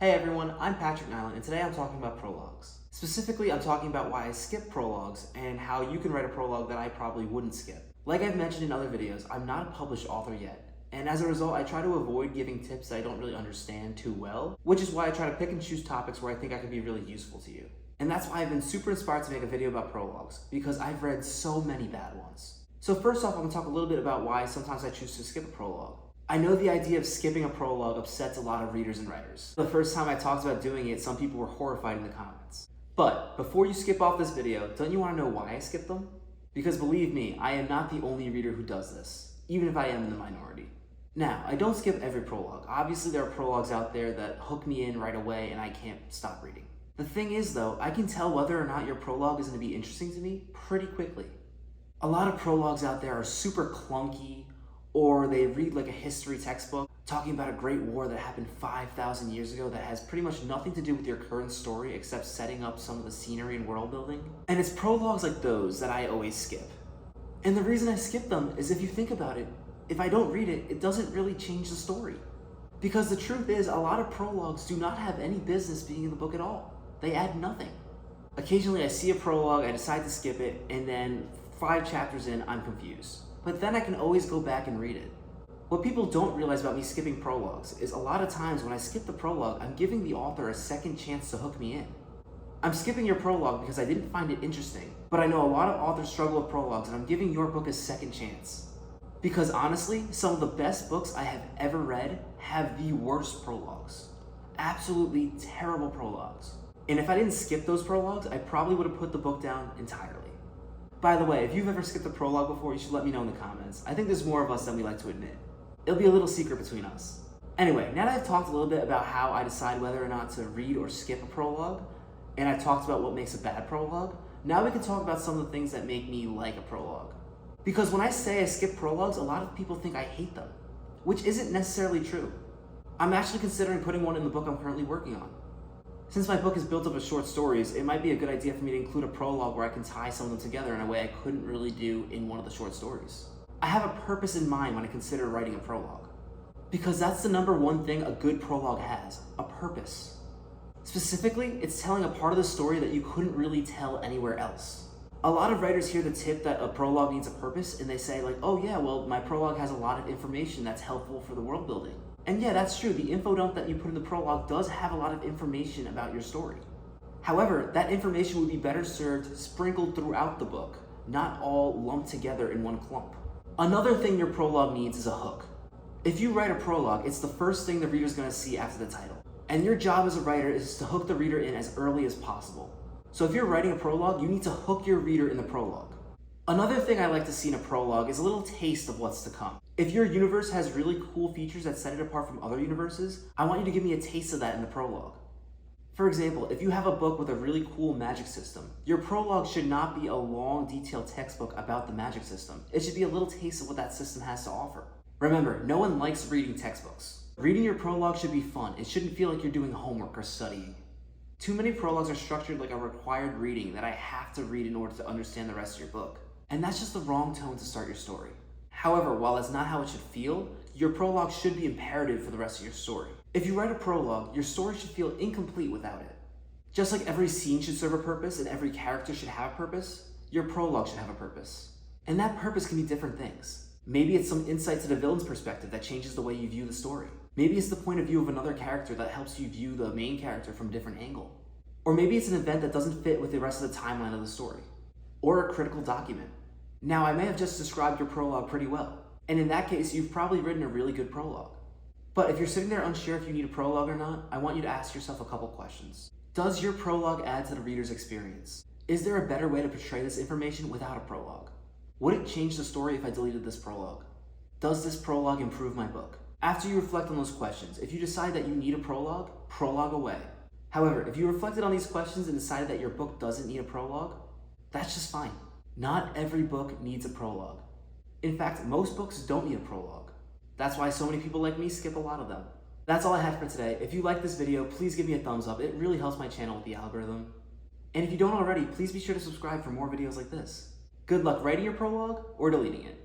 Hey everyone, I'm Patrick Nyland, and today I'm talking about prologues. Specifically, I'm talking about why I skip prologues and how you can write a prologue that I probably wouldn't skip. Like I've mentioned in other videos, I'm not a published author yet, and as a result, I try to avoid giving tips that I don't really understand too well, which is why I try to pick and choose topics where I think I could be really useful to you. And that's why I've been super inspired to make a video about prologues, because I've read so many bad ones. So first off, I'm going to talk a little bit about why sometimes I choose to skip a prologue. I know the idea of skipping a prologue upsets a lot of readers and writers. The first time I talked about doing it, some people were horrified in the comments. But before you skip off this video, don't you want to know why I skipped them? Because believe me, I am not the only reader who does this, even if I am in the minority. Now, I don't skip every prologue. Obviously, there are prologues out there that hook me in right away and I can't stop reading. The thing is though, I can tell whether or not your prologue is going to be interesting to me pretty quickly. A lot of prologues out there are super clunky, or they read like a history textbook talking about a great war that happened 5,000 years ago that has pretty much nothing to do with your current story except setting up some of the scenery and world building. And it's prologues like those that I always skip. And the reason I skip them is, if you think about it, if I don't read it, it doesn't really change the story. Because the truth is, a lot of prologues do not have any business being in the book at all. They add nothing. Occasionally I see a prologue, I decide to skip it, and then 5 chapters in, I'm confused. But then I can always go back and read it. What people don't realize about me skipping prologues is a lot of times when I skip the prologue, I'm giving the author a second chance to hook me in. I'm skipping your prologue because I didn't find it interesting, but I know a lot of authors struggle with prologues, and I'm giving your book a second chance. Because honestly, some of the best books I have ever read have the worst prologues. Absolutely terrible prologues. And if I didn't skip those prologues, I probably would have put the book down entirely. By the way, if you've ever skipped a prologue before, you should let me know in the comments. I think there's more of us than we like to admit. It'll be a little secret between us. Anyway, now that I've talked a little bit about how I decide whether or not to read or skip a prologue, and I've talked about what makes a bad prologue, now we can talk about some of the things that make me like a prologue. Because when I say I skip prologues, a lot of people think I hate them, which isn't necessarily true. I'm actually considering putting one in the book I'm currently working on. Since my book is built up of short stories, it might be a good idea for me to include a prologue where I can tie some of them together in a way I couldn't really do in one of the short stories. I have a purpose in mind when I consider writing a prologue. Because that's the number one thing a good prologue has, a purpose. Specifically, it's telling a part of the story that you couldn't really tell anywhere else. A lot of writers hear the tip that a prologue needs a purpose and they say like, oh yeah, well my prologue has a lot of information that's helpful for the world building. And yeah, that's true. The info dump that you put in the prologue does have a lot of information about your story. However, that information would be better served sprinkled throughout the book, not all lumped together in one clump. Another thing your prologue needs is a hook. If you write a prologue, it's the first thing the reader's going to see after the title. And your job as a writer is to hook the reader in as early as possible. So if you're writing a prologue, you need to hook your reader in the prologue. Another thing I like to see in a prologue is a little taste of what's to come. If your universe has really cool features that set it apart from other universes, I want you to give me a taste of that in the prologue. For example, if you have a book with a really cool magic system, your prologue should not be a long, detailed textbook about the magic system. It should be a little taste of what that system has to offer. Remember, no one likes reading textbooks. Reading your prologue should be fun. It shouldn't feel like you're doing homework or studying. Too many prologues are structured like a required reading that I have to read in order to understand the rest of your book. And that's just the wrong tone to start your story. However, while that's not how it should feel, your prologue should be imperative for the rest of your story. If you write a prologue, your story should feel incomplete without it. Just like every scene should serve a purpose and every character should have a purpose, your prologue should have a purpose. And that purpose can be different things. Maybe it's some insight to the villain's perspective that changes the way you view the story. Maybe it's the point of view of another character that helps you view the main character from a different angle. Or maybe it's an event that doesn't fit with the rest of the timeline of the story. Or a critical document. Now, I may have just described your prologue pretty well, and in that case, you've probably written a really good prologue. But if you're sitting there unsure if you need a prologue or not, I want you to ask yourself a couple questions. Does your prologue add to the reader's experience? Is there a better way to portray this information without a prologue? Would it change the story if I deleted this prologue? Does this prologue improve my book? After you reflect on those questions, if you decide that you need a prologue away. However, if you reflected on these questions and decided that your book doesn't need a prologue, that's just fine. Not every book needs a prologue. In fact, most books don't need a prologue. That's why so many people like me skip a lot of them. That's all I have for today. If you like this video, please give me a thumbs up. It really helps my channel with the algorithm. And if you don't already, please be sure to subscribe for more videos like this. Good luck writing your prologue or deleting it.